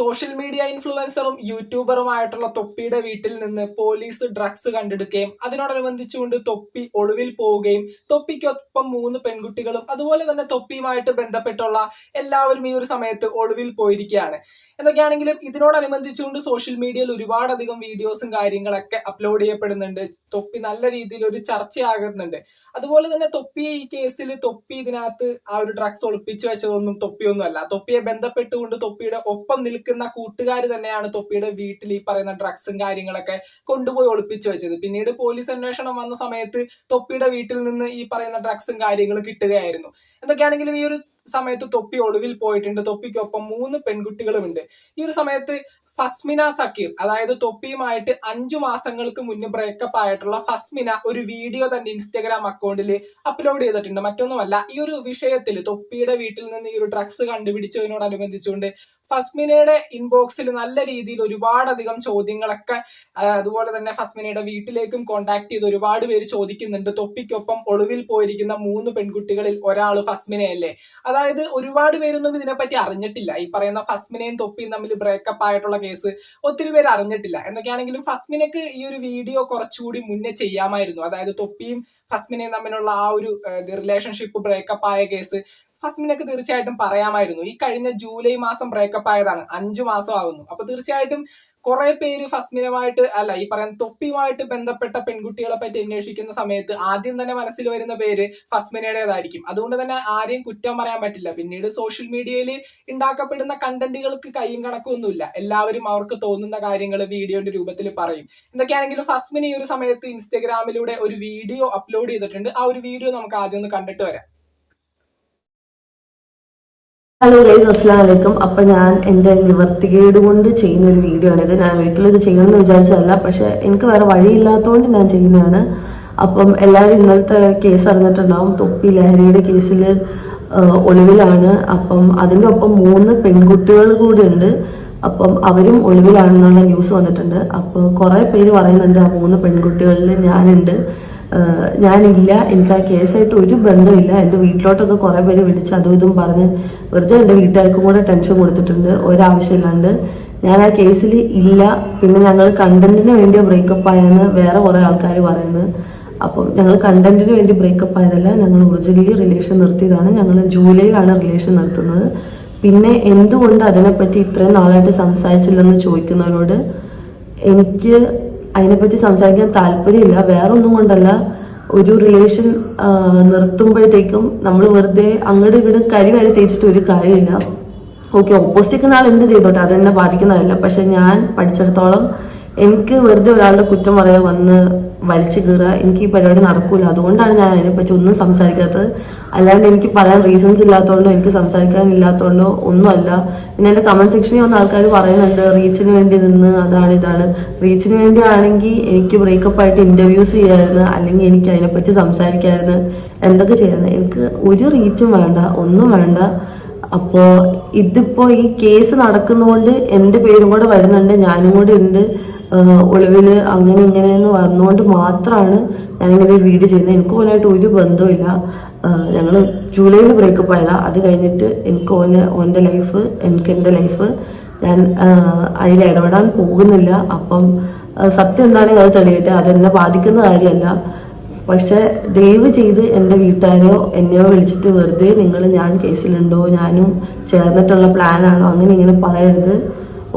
Social media ഇൻഫ്ലുവൻസറും യൂട്യൂബറുമായിട്ടുള്ള തൊപ്പിയുടെ വീട്ടിൽ നിന്ന് police drugs കണ്ടെടുക്കുകയും അതിനോടനുബന്ധിച്ചുകൊണ്ട് തൊപ്പി ഒളിവിൽ പോവുകയും തൊപ്പിക്കൊപ്പം 3 പെൺകുട്ടികളും അതുപോലെ തന്നെ തൊപ്പിയുമായിട്ട് ബന്ധപ്പെട്ടുള്ള എല്ലാവരും ഈ ഒരു സമയത്ത് ഒളിവിൽ പോയിരിക്കുകയാണ്. എന്തൊക്കെയാണെങ്കിലും ഇതിനോടനുബന്ധിച്ചുകൊണ്ട് സോഷ്യൽ മീഡിയയിൽ ഒരുപാടധികം വീഡിയോസും കാര്യങ്ങളൊക്കെ അപ്ലോഡ് ചെയ്യപ്പെടുന്നുണ്ട്. തൊപ്പി നല്ല രീതിയിൽ ഒരു ചർച്ചയാകുന്നുണ്ട്. അതുപോലെ തന്നെ തൊപ്പിയെ ഈ കേസിൽ തൊപ്പി ഇതിനകത്ത് ആ ഒരു ഡ്രഗ്സ് ഒളിപ്പിച്ചു വെച്ചതൊന്നും തൊപ്പിയൊന്നും അല്ല. തൊപ്പിയെ ബന്ധപ്പെട്ടുകൊണ്ട് തൊപ്പിയുടെ ഒപ്പം നിൽക്കുന്ന കൂട്ടുകാർ തന്നെയാണ് തൊപ്പിയുടെ വീട്ടിൽ ഈ പറയുന്ന ഡ്രഗ്സും കാര്യങ്ങളൊക്കെ കൊണ്ടുപോയി ഒളിപ്പിച്ചു വെച്ചത്. പിന്നീട് പോലീസ് അന്വേഷണം വന്ന സമയത്ത് തൊപ്പിയുടെ വീട്ടിൽ നിന്ന് ഈ പറയുന്ന ഡ്രഗ്സും കാര്യങ്ങളും കിട്ടുകയായിരുന്നു. എന്തൊക്കെയാണെങ്കിലും ഈ ഒരു സമയത്ത് തൊപ്പി ഒളിവിൽ പോയിട്ടുണ്ട്. തൊപ്പിക്കൊപ്പം 3 പെൺകുട്ടികളുമുണ്ട്. ഈ ഒരു സമയത്ത് ഫസ്മിന സക്കീർ, അതായത് തൊപ്പിയുമായിട്ട് 5 മാസങ്ങൾക്ക് മുന്നേ ബ്രേക്കപ്പ് ആയിട്ടുള്ള ഫസ്മിന ഒരു വീഡിയോ തന്റെ ഇൻസ്റ്റഗ്രാം അക്കൗണ്ടിൽ അപ്ലോഡ് ചെയ്തിട്ടുണ്ട്. മറ്റൊന്നുമല്ല, ഈ ഒരു വിഷയത്തിൽ തൊപ്പിയുടെ വീട്ടിൽ നിന്ന് ഈ ഒരു ഡ്രഗ്സ് കണ്ടുപിടിച്ചതിനോടനുബന്ധിച്ചുകൊണ്ട് ഫസ്മിനയുടെ ഇൻബോക്സിൽ നല്ല രീതിയിൽ ഒരുപാടധികം ചോദ്യങ്ങളൊക്കെ, അതുപോലെ തന്നെ ഫസ്മിനയുടെ വീട്ടിലേക്കും കോണ്ടാക്ട് ചെയ്ത് ഒരുപാട് പേര് ചോദിക്കുന്നുണ്ട്. തൊപ്പിക്കൊപ്പം ഒളിവിൽ പോയിരിക്കുന്ന 3 പെൺകുട്ടികളിൽ ഒരാൾ ഫസ്മിനയല്ലേ? അതായത് ഒരുപാട് പേരൊന്നും ഇതിനെപ്പറ്റി അറിഞ്ഞിട്ടില്ല. ഈ പറയുന്ന ഫസ്മിനയും തൊപ്പിയും തമ്മിൽ ബ്രേക്കപ്പ് ആയിട്ടുള്ള കേസ് ഒത്തിരി പേര് അറിഞ്ഞിട്ടില്ല. എന്തൊക്കെയാണെങ്കിലും ഫസ്മിനക്ക് ഈ ഒരു വീഡിയോ കുറച്ചുകൂടി മുന്നേ ചെയ്യാമായിരുന്നു. അതായത് തൊപ്പിയും ഫസ്മിനയും തമ്മിലുള്ള ആ ഒരു റിലേഷൻഷിപ്പ് ബ്രേക്കപ്പ് ആയ കേസ് ഫസ്മിനക്ക് തീർച്ചയായിട്ടും പറയാമായിരുന്നു. ഈ കഴിഞ്ഞ ജൂലൈ മാസം ബ്രേക്കപ്പ് ആയതാണ്, 5 മാസം ആകുന്നു. അപ്പൊ തീർച്ചയായിട്ടും കുറെ പേര് ഫസ്മിനുമായിട്ട് അല്ല ഈ പറയുന്ന തൊപ്പിയുമായിട്ട് ബന്ധപ്പെട്ട പെൺകുട്ടികളെ പറ്റി അന്വേഷിക്കുന്ന സമയത്ത് ആദ്യം തന്നെ മനസ്സിൽ വരുന്ന പേര് ഫസ്മിനയുടേതായിരിക്കും. അതുകൊണ്ട് തന്നെ ആരെയും കുറ്റം പറയാൻ പറ്റില്ല. പിന്നീട് സോഷ്യൽ മീഡിയയിൽ ഉണ്ടാക്കപ്പെടുന്ന കണ്ടന്റുകൾക്ക് കയ്യും കണക്കൊന്നുമില്ല. എല്ലാവരും അവർക്ക് തോന്നുന്ന കാര്യങ്ങൾ വീഡിയോന്റെ രൂപത്തിൽ പറയും. എന്തൊക്കെയാണെങ്കിലും ഫസ്മിന ഈ ഒരു സമയത്ത് ഇൻസ്റ്റഗ്രാമിലൂടെ ഒരു വീഡിയോ അപ്ലോഡ് ചെയ്തിട്ടുണ്ട്. ആ ഒരു വീഡിയോ നമുക്ക് ആദ്യം ഒന്ന് കണ്ടിട്ട് വരാം. ഹലോ ഗൈസ്, അസ്സലാമു അലൈക്കും. അപ്പം ഞാൻ എൻ്റെ നിവർത്തികേട് കൊണ്ട് ചെയ്യുന്ന ഒരു വീഡിയോ ആണിത്. ഞാൻ ഒരിക്കലും ഇത് ചെയ്യണമെന്ന് വിചാരിച്ചതല്ല, പക്ഷെ എനിക്ക് വേറെ വഴിയില്ലാത്തതുകൊണ്ട് ഞാൻ ചെയ്യുന്നതാണ്. അപ്പം എല്ലാവരും ഇന്നലത്തെ കേസ് അറിഞ്ഞിട്ടുണ്ടാവും. തൊപ്പി ലഹരിയുടെ കേസിൽ ഒളിവിലാണ്. അപ്പം അതിൻ്റെ ഒപ്പം 3 പെൺകുട്ടികൾ കൂടി ഉണ്ട്. അപ്പം അവരും ഒളിവിലാണെന്നുള്ള ന്യൂസ് വന്നിട്ടുണ്ട്. അപ്പോൾ കുറേ പേര് പറയുന്നുണ്ട് ആ 3 പെൺകുട്ടികളിൽ ഞാനുണ്ട്. ഞാനില്ല, എനിക്ക് ആ കേസായിട്ട് ഒരു ബന്ധമില്ല. എൻ്റെ വീട്ടിലോട്ടൊക്കെ കുറേ പേര് വിളിച്ച് അതും ഇതും പറഞ്ഞ് വെറുതെ എൻ്റെ വീട്ടുകാർക്കും കൂടെ ടെൻഷൻ കൊടുത്തിട്ടുണ്ട് ഒരാവശ്യമില്ലാണ്ട്. ഞാൻ ആ കേസിൽ ഇല്ല. പിന്നെ ഞങ്ങൾ കണ്ടന്റിന് വേണ്ടി ബ്രേക്കപ്പ് ആയെന്ന് വേറെ കുറേ ആൾക്കാർ പറയുന്നത്. അപ്പം ഞങ്ങൾ കണ്ടന്റിന് വേണ്ടി ബ്രേക്കപ്പ് ആയതല്ല, ഞങ്ങൾ ഒറിജിനലി റിലേഷൻ നിർത്തിയതാണ്. ഞങ്ങൾ ജൂലൈയിലാണ് റിലേഷൻ നിർത്തുന്നത്. പിന്നെ എന്തുകൊണ്ട് അതിനെപ്പറ്റി ഇത്രയും നാളായിട്ട് സംസാരിച്ചില്ലെന്ന് ചോദിക്കുന്നവരോട് എനിക്ക് അതിനെപ്പറ്റി സംസാരിക്കാൻ താല്പര്യമില്ല. വേറെ ഒന്നും കൊണ്ടല്ല, ഒരു റിലേഷൻ നിർത്തുമ്പോഴത്തേക്കും നമ്മൾ വെറുതെ അങ്ങോട്ട് ഇങ്ങോട്ട് കരി തേച്ചിട്ട് ഒരു കാര്യമില്ല. ഓക്കെ, ഓപ്പോസിറ്റ് ആൾ എന്ത് ചെയ്തോട്ടെ, അതെന്നെ ബാധിക്കുന്നതല്ല. പക്ഷെ ഞാൻ പഠിച്ചിടത്തോളം എനിക്ക് വെറുതെ ഒരാളുടെ കുറ്റം പറയാൻ വന്ന് വലിച്ചു കീറുക, എനിക്ക് ഈ പരിപാടി നടക്കൂല. അതുകൊണ്ടാണ് ഞാൻ അതിനെപ്പറ്റി ഒന്നും സംസാരിക്കാത്തത്. അല്ലാണ്ട് എനിക്ക് പറയാൻ റീസൺസ് ഇല്ലാത്തതുകൊണ്ടോ എനിക്ക് സംസാരിക്കാനില്ലാത്തതുകൊണ്ടോ ഒന്നുമല്ല. പിന്നെ എൻ്റെ കമന്റ് സെക്ഷനിൽ വന്ന ആൾക്കാർ പറയുന്നുണ്ട് റീച്ചിന് വേണ്ടി നിന്ന് അതാണ് ഇതാണ്. റീച്ചിന് വേണ്ടി ആണെങ്കിൽ എനിക്ക് ബ്രേക്കപ്പ് ആയിട്ട് ഇന്റർവ്യൂസ് ചെയ്യാമായിരുന്നു, അല്ലെങ്കിൽ എനിക്ക് അതിനെപ്പറ്റി സംസാരിക്കാമായിരുന്നു, എന്തൊക്കെ ചെയ്യാമായിരുന്നു. എനിക്ക് ഒരു റീച്ചും വേണ്ട, ഒന്നും വേണ്ട. അപ്പോ ഇതിപ്പോ ഈ കേസ് നടക്കുന്നതുകൊണ്ട് എൻ്റെ പേരും കൂടെ വരുന്നുണ്ട്, ഞാനും കൂടെ ഉണ്ട് ഒളിവില്, അങ്ങനെ ഇങ്ങനെയെന്ന് വന്നുകൊണ്ട് മാത്രമാണ് ഞാനിങ്ങനെ ഒരു വീഡിയോ ചെയ്യുന്നത്. എനിക്ക് ഓനായിട്ട് ഒരു ബന്ധമില്ല. ഞങ്ങൾ ജൂലൈയിൽ ബ്രേക്കപ്പ് ആയതാ. അത് കഴിഞ്ഞിട്ട് എനിക്ക് ഓൻ്റെ ലൈഫ്, എനിക്ക് എൻ്റെ ലൈഫ്, ഞാൻ അതിൽ ഇടപെടാൻ പോകുന്നില്ല. അപ്പം സത്യം എന്താണെങ്കിൽ അത് തെളിയട്ടെ, അതെന്നെ ബാധിക്കുന്ന കാര്യമല്ല. പക്ഷെ ദയവ് ചെയ്ത് എൻ്റെ വീട്ടുകാരോ എന്നെയോ വിളിച്ചിട്ട് വെറുതെ ഞാൻ കേസിലുണ്ടോ, ഞാനും ചേർന്നിട്ടുള്ള പ്ലാനാണോ, അങ്ങനെ ഇങ്ങനെ പറയരുത്.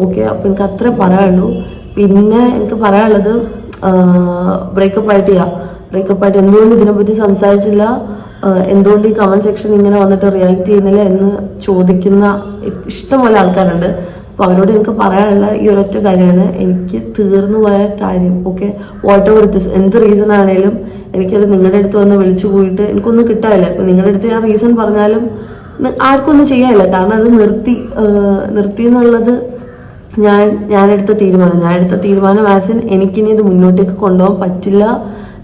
ഓക്കെ, അപ്പം എനിക്ക് അത്രേ പറയാനുള്ളൂ. പിന്നെ എനിക്ക് പറയാനുള്ളത്, ബ്രേക്കപ്പ് ആയിട്ട് എന്തുകൊണ്ട് ഇതിനെപ്പറ്റി സംസാരിച്ചില്ല, എന്തുകൊണ്ട് ഈ കമന്റ് സെക്ഷൻ ഇങ്ങനെ വന്നിട്ട് റിയാക്ട് ചെയ്യുന്നില്ല എന്ന് ചോദിക്കുന്ന ഇഷ്ടംപോലെ ആൾക്കാരുണ്ട്. അപ്പൊ അവരോട് എനിക്ക് പറയാനുള്ള ഈ ഒരൊറ്റ കാര്യമാണ്, എനിക്ക് തീർന്നു പോയ കാര്യം. Okay, what ever it is, എന്ത് റീസൺ ആണേലും എനിക്കത് നിങ്ങളുടെ അടുത്ത് വന്ന് വിളിച്ചു പോയിട്ട് എനിക്കൊന്നും കിട്ടാനില്ല. ഇപ്പൊ നിങ്ങളുടെ അടുത്ത് ആ റീസൺ പറഞ്ഞാലും ആർക്കൊന്നും ചെയ്യാനില്ല. കാരണം അത് നിർത്തി എന്നുള്ളത് ഞാൻ എടുത്ത തീരുമാനം ആസ് ഇൻ എനിക്കിനി ഇത് മുന്നോട്ടേക്ക് കൊണ്ടുപോകാൻ പറ്റില്ല,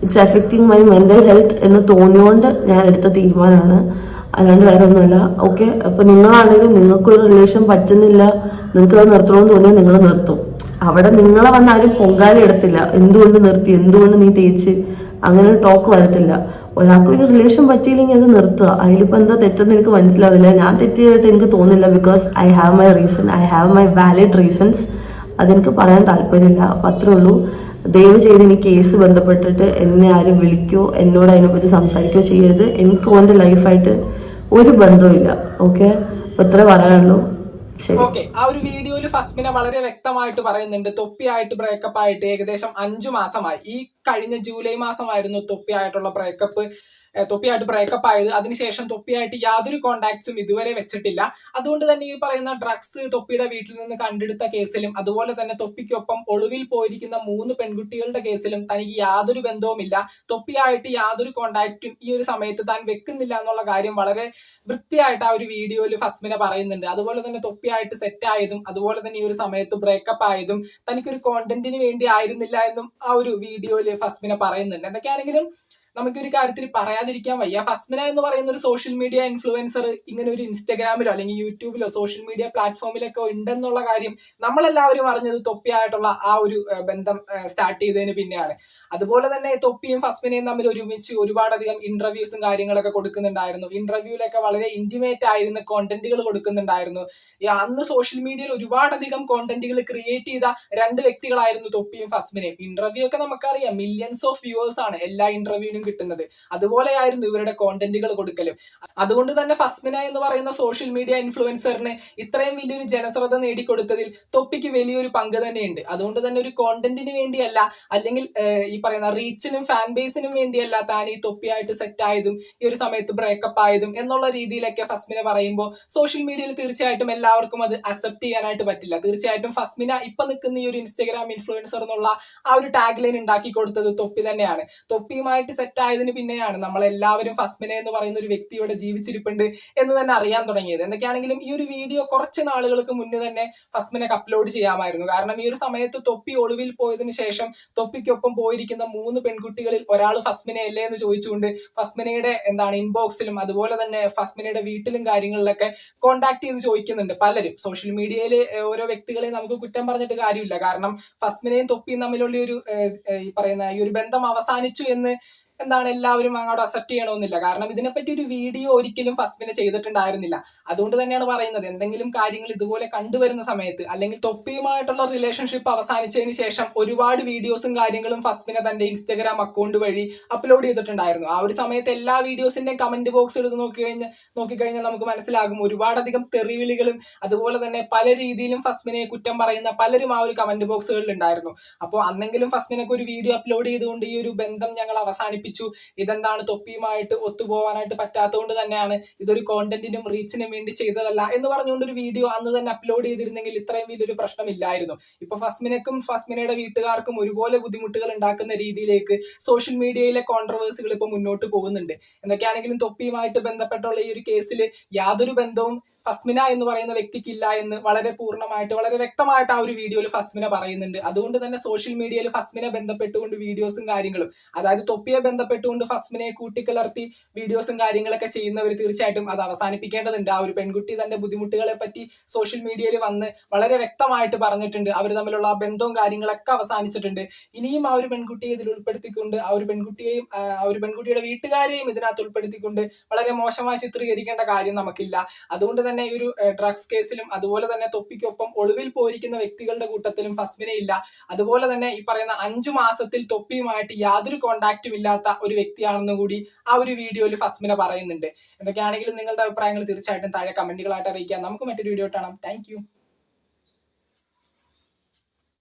it's affecting my mental health എന്ന് തോന്നിയോണ്ട് ഞാൻ എടുത്ത തീരുമാനമാണ്, അല്ലാണ്ട് വേറെ ഒന്നുമല്ല. ഓക്കെ, അപ്പൊ നിങ്ങളാണെങ്കിലും നിങ്ങൾക്കൊരു റിലേഷൻ പറ്റുന്നില്ല, നിങ്ങൾക്ക് അത് നിർത്തണമെന്ന് തോന്നിയാൽ നിങ്ങൾ നിർത്തും. അവിടെ നിങ്ങളെ വന്ന് ആരും പൊങ്കാല എടുത്തില്ല, എന്തുകൊണ്ട് നിർത്തി, എന്തുകൊണ്ട് നീ തേച്ച് അങ്ങനെ ഒരു ടോക്ക് വരത്തില്ല. ഒരാൾക്ക് ഒരു റിലേഷൻ പറ്റിയില്ലെങ്കിൽ അത് നിർത്തുക. അതിലിപ്പോൾ എന്താ തെറ്റെന്ന് എനിക്ക് മനസ്സിലാവില്ല. ഞാൻ തെറ്റിയായിട്ട് എനിക്ക് തോന്നുന്നില്ല. Because I have my reason, I have my valid reasons. അതെനിക്ക് പറയാൻ താല്പര്യമില്ല. അപ്പം അത്രേ ഉള്ളൂ. ദയവ് ചെയ്ത് എനിക്ക് കേസ് ബന്ധപ്പെട്ടിട്ട് എന്നെ ആരും വിളിക്കോ എന്നോട് അതിനെപ്പറ്റി സംസാരിക്കുകയോ ചെയ്യരുത്. എനിക്ക് ഓൻ്റെ ലൈഫായിട്ട് ഒരു ബന്ധവുമില്ല. ഓക്കെ, അപ്പം ഇത്ര പറയാനുള്ളൂ. ഓക്കെ, ആ ഒരു വീഡിയോയിൽ ഫസ്മിന വളരെ വ്യക്തമായിട്ട് പറയുന്നുണ്ട് തൊപ്പിയായിട്ട് ബ്രേക്കപ്പ് ആയിട്ട് ഏകദേശം 5 മാസമായി. ഈ കഴിഞ്ഞ ജൂലൈ മാസമായിരുന്നു തൊപ്പിയായിട്ടുള്ള തൊപ്പിയായിട്ട് ബ്രേക്കപ്പ് ആയത്. അതിനുശേഷം തൊപ്പിയായിട്ട് യാതൊരു കോണ്ടാക്ട്സും ഇതുവരെ വെച്ചിട്ടില്ല. അതുകൊണ്ട് തന്നെ ഈ പറയുന്ന ഡ്രഗ്സ് തൊപ്പിയുടെ വീട്ടിൽ നിന്ന് കണ്ടെടുത്ത കേസിലും അതുപോലെ തന്നെ തൊപ്പിക്കൊപ്പം ഒളിവിൽ പോയിരിക്കുന്ന 3 പെൺകുട്ടികളുടെ കേസിലും തനിക്ക് യാതൊരു ബന്ധവുമില്ല. തൊപ്പിയായിട്ട് യാതൊരു കോണ്ടാക്റ്റും ഈ ഒരു സമയത്ത് താൻ വെക്കുന്നില്ല എന്നുള്ള കാര്യം വളരെ വൃത്തിയായിട്ട് ആ ഒരു വീഡിയോയിൽ ഫസ്മിന പറയുന്നുണ്ട്. അതുപോലെ തന്നെ തൊപ്പിയായിട്ട് സെറ്റ് ആയതും അതുപോലെ തന്നെ ഈ ഒരു സമയത്ത് ബ്രേക്കപ്പ് ആയതും തനിക്കൊരു കോണ്ടന്റിന് വേണ്ടി ആയിരുന്നില്ല എന്നും ആ ഒരു വീഡിയോയിൽ ഫസ്മിന പറയുന്നുണ്ട്. എന്തൊക്കെയാണെങ്കിലും നമുക്കൊരു കാര്യത്തിൽ പറയാതിരിക്കാൻ വയ്യ. ഫസ്മിന എന്ന് പറയുന്ന ഒരു സോഷ്യൽ മീഡിയ ഇൻഫ്ലുവൻസർ ഇങ്ങനെ ഒരു ഇൻസ്റ്റഗ്രാമിലോ അല്ലെങ്കിൽ യൂട്യൂബിലോ സോഷ്യൽ മീഡിയ പ്ലാറ്റ്ഫോമിലൊക്കെ ഉണ്ടെന്നുള്ള കാര്യം നമ്മളെല്ലാവരും അറിഞ്ഞത് തൊപ്പിയായിട്ടുള്ള ആ ഒരു ബന്ധം സ്റ്റാർട്ട് ചെയ്തതിന് പിന്നെയാണ്. അതുപോലെ തന്നെ തൊപ്പിയും ഫസ്മിനയും തമ്മിൽ ഒരുമിച്ച് ഒരുപാടധികം ഇന്റർവ്യൂസും കാര്യങ്ങളൊക്കെ കൊടുക്കുന്നുണ്ടായിരുന്നു. ഇന്റർവ്യൂലൊക്കെ വളരെ ഇന്റിമേറ്റ് ആയിരുന്ന കോണ്ടന്റുകൾ കൊടുക്കുന്നുണ്ടായിരുന്നു. അന്ന് സോഷ്യൽ മീഡിയയിൽ ഒരുപാടധികം കോണ്ടന്റുകൾ ക്രിയേറ്റ് ചെയ്ത 2 വ്യക്തികളായിരുന്നു തൊപ്പിയും ഫസ്മിനയും. ഇന്റർവ്യൂ ഒക്കെ നമുക്കറിയാം, മില്യൺസ് ഓഫ് വ്യൂവേഴ്സ് ആണ് എല്ലാ ഇന്റർവ്യൂവിനും കിട്ടുന്നത്. അതുപോലെയായിരുന്നു ഇവരുടെ കോണ്ടന്റുകൾ കൊടുക്കലും. അതുകൊണ്ട് തന്നെ ഫസ്മിന എന്ന് പറയുന്ന സോഷ്യൽ മീഡിയ ഇൻഫ്ലുവൻസറിന് ഇത്രയും വലിയൊരു ജനശ്രദ്ധ നേടിക്കൊടുത്തതിൽ തൊപ്പിക്ക് വലിയൊരു പങ്ക് തന്നെയുണ്ട്. അതുകൊണ്ട് തന്നെ ഒരു കോണ്ടന്റിന് വേണ്ടിയല്ല, അല്ലെങ്കിൽ ഈ പറയുന്ന റീച്ചിനും ഫാൻ ബേസിനും വേണ്ടിയല്ല താൻ ഈ തൊപ്പിയായിട്ട് സെറ്റ് ആയതും ഈ ഒരു സമയത്ത് ബ്രേക്കപ്പ് ആയതും എന്നുള്ള രീതിയിലൊക്കെ ഫസ്മിന പറയുമ്പോൾ സോഷ്യൽ മീഡിയയിൽ തീർച്ചയായിട്ടും എല്ലാവർക്കും അത് അക്സെപ്റ്റ് ചെയ്യാനായിട്ട് പറ്റില്ല. തീർച്ചയായിട്ടും ഫസ്മിന ഇപ്പൊ നിൽക്കുന്ന ഈ ഒരു ഇൻസ്റ്റഗ്രാം ഇൻഫ്ലുവൻസർ എന്നുള്ള ആ ഒരു ടാഗ് ലൈൻ ഉണ്ടാക്കി കൊടുത്തത് തൊപ്പി തന്നെയാണ്. തൊപ്പിയുമായിട്ട് സെറ്റ് ആയതിന് പിന്നെയാണ് നമ്മളെല്ലാവരും ഫസ്മിന എന്ന് പറയുന്ന ഒരു വ്യക്തി ഇവിടെ ജീവിച്ചിരിപ്പുണ്ട് എന്ന് തന്നെ അറിയാൻ തുടങ്ങിയത്. എന്തൊക്കെയാണെങ്കിലും ഈ ഒരു വീഡിയോ കുറച്ച് നാളുകൾക്ക് മുന്നേ തന്നെ ഫസ്മിനക്ക് അപ്ലോഡ് ചെയ്യാമായിരുന്നു. കാരണം ഈ ഒരു സമയത്ത് തൊപ്പി ഒളിവിൽ പോയതിനു ശേഷം തൊപ്പിക്കൊപ്പം പോയിരിക്കുന്ന 3 പെൺകുട്ടികളിൽ ഒരാൾ ഫസ്മിനയല്ലേ എന്ന് ചോദിച്ചുകൊണ്ട് ഫസ്മിനയുടെ ഇൻബോക്സിലും അതുപോലെ തന്നെ ഫസ്മിനയുടെ വീട്ടിലും കാര്യങ്ങളിലൊക്കെ കോണ്ടാക്ട് ചെയ്ത് ചോദിക്കുന്നുണ്ട് പലരും. സോഷ്യൽ മീഡിയയിൽ ഓരോ വ്യക്തികളെ നമുക്ക് കുറ്റം പറഞ്ഞിട്ട് കാര്യമില്ല. കാരണം ഫസ്മിനയും തൊപ്പിയും തമ്മിലുള്ള ഈ ഒരു ബന്ധം അവസാനിച്ചു എന്ന് എല്ലാവരും അങ്ങോട്ട് അക്സെപ്റ്റ് ചെയ്യണമെന്നില്ല. കാരണം ഇതിനെപ്പറ്റി ഒരു വീഡിയോ ഒരിക്കലും ഫസ്മിന ചെയ്തിട്ടുണ്ടായിരുന്നില്ല. അതുകൊണ്ട് തന്നെയാണ് പറയുന്നത്, എന്തെങ്കിലും കാര്യങ്ങൾ ഇതുപോലെ കണ്ടുവരുന്ന സമയത്ത് അല്ലെങ്കിൽ തൊപ്പിയുമായിട്ടുള്ള റിലേഷൻഷിപ്പ് അവസാനിച്ചതിന് ശേഷം ഒരുപാട് വീഡിയോസും കാര്യങ്ങളും ഫസ്മിന തന്റെ ഇൻസ്റ്റഗ്രാം അക്കൗണ്ട് വഴി അപ്ലോഡ് ചെയ്തിട്ടുണ്ടായിരുന്നു. ആ ഒരു സമയത്ത് എല്ലാ വീഡിയോസിന്റെ കമന്റ് ബോക്സ് എടുത്ത് നോക്കിക്കഴിഞ്ഞാൽ നമുക്ക് മനസ്സിലാകും ഒരുപാടധികം തെറിവിളികളും അതുപോലെ തന്നെ പല രീതിയിലും ഫസ്മിനയെ കുറ്റം പറയുന്ന പലരും ആ ഒരു കമന്റ് ബോക്സുകളിൽ ഉണ്ടായിരുന്നു. അപ്പോൾ അന്നെങ്കിലും ഫസ്മിനക്ക് ഒരു വീഡിയോ അപ്ലോഡ് ചെയ്തുകൊണ്ട് ഈ ഒരു ബന്ധം ഞങ്ങൾ അവസാനിപ്പിച്ചു, തൊപ്പിയുമായിട്ട് ഒത്തുപോകാനായിട്ട് പറ്റാത്തതുകൊണ്ട് തന്നെയാണ്, ഇതൊരു കോണ്ടന്റിനും റീച്ചിനും വേണ്ടി ചെയ്തതല്ല എന്ന് പറഞ്ഞുകൊണ്ട് ഒരു വീഡിയോ അന്ന് തന്നെ അപ്ലോഡ് ചെയ്തിരുന്നെങ്കിൽ ഇത്രയും വലിയൊരു പ്രശ്നമില്ലായിരുന്നു. ഇപ്പൊ ഫസ്മിനക്കും ഫസ്മിനയുടെ വീട്ടുകാർക്കും ഒരുപോലെ ബുദ്ധിമുട്ടുകൾ ഉണ്ടാക്കുന്ന രീതിയിലേക്ക് സോഷ്യൽ മീഡിയയിലെ കോൺട്രവേഴ്സികൾ ഇപ്പൊ മുന്നോട്ട് പോകുന്നുണ്ട്. എന്തൊക്കെയാണെങ്കിലും തൊപ്പിയുമായിട്ട് ബന്ധപ്പെട്ടുള്ള ഈ ഒരു കേസിൽ യാതൊരു ബന്ധവും ഫസ്മിന എന്ന് പറയുന്ന വ്യക്തിക്കില്ല എന്ന് വളരെ പൂർണ്ണമായിട്ട് വളരെ വ്യക്തമായിട്ട് ആ ഒരു വീഡിയോയിൽ ഫസ്മിന പറയുന്നുണ്ട്. അതുകൊണ്ട് തന്നെ സോഷ്യൽ മീഡിയയിൽ ഫസ്മിനെ ബന്ധപ്പെട്ടുകൊണ്ട് വീഡിയോസും കാര്യങ്ങളും, അതായത് തൊപ്പിയെ ബന്ധപ്പെട്ടുകൊണ്ട് ഫസ്മിനെ കൂട്ടിക്കലർത്തി വീഡിയോസും കാര്യങ്ങളൊക്കെ ചെയ്യുന്നവർ തീർച്ചയായിട്ടും അത് അവസാനിപ്പിക്കേണ്ടതുണ്ട്. ആ ഒരു പെൺകുട്ടി തന്റെ ബുദ്ധിമുട്ടുകളെ പറ്റി സോഷ്യൽ മീഡിയയിൽ വന്ന് വളരെ വ്യക്തമായിട്ട് പറഞ്ഞിട്ടുണ്ട്. അവർ തമ്മിലുള്ള ബന്ധവും കാര്യങ്ങളൊക്കെ അവസാനിച്ചിട്ടുണ്ട്. ഇനിയും ആ ഒരു പെൺകുട്ടിയെ ഇതിൽ ഉൾപ്പെടുത്തിക്കൊണ്ട് ആ ഒരു പെൺകുട്ടിയുടെ വീട്ടുകാരെയും ഇതിനകത്ത് ഉൾപ്പെടുത്തിക്കൊണ്ട് വളരെ മോശമായി ചിത്രീകരിക്കേണ്ട കാര്യം നമുക്കില്ല. അതുകൊണ്ട് തന്നെ ഈ ഒരു ഡ്രഗ്സ് കേസിലും അതുപോലെ തന്നെ തൊപ്പിക്കൊപ്പം ഒളിവിൽ പോയിരിക്കുന്ന വ്യക്തികളുടെ കൂട്ടത്തിലും ഫസ്മിന ഇല്ല. അതുപോലെ തന്നെ ഈ പറയുന്ന 5 മാസത്തിൽ തൊപ്പിയുമായിട്ട് യാതൊരു കോണ്ടാക്റ്റും ഇല്ലാത്ത ഒരു വ്യക്തിയാണെന്ന് കൂടി ആ ഒരു വീഡിയോയിൽ ഫസ്മിന പറയുന്നുണ്ട്. എന്തൊക്കെയാണെങ്കിലും നിങ്ങളുടെ അഭിപ്രായങ്ങൾ തീർച്ചയായിട്ടും താഴെ കമന്റുകളായിട്ട് അറിയിക്കാം. നമുക്ക് മറ്റൊരു വീഡിയോ കാണാം. താങ്ക്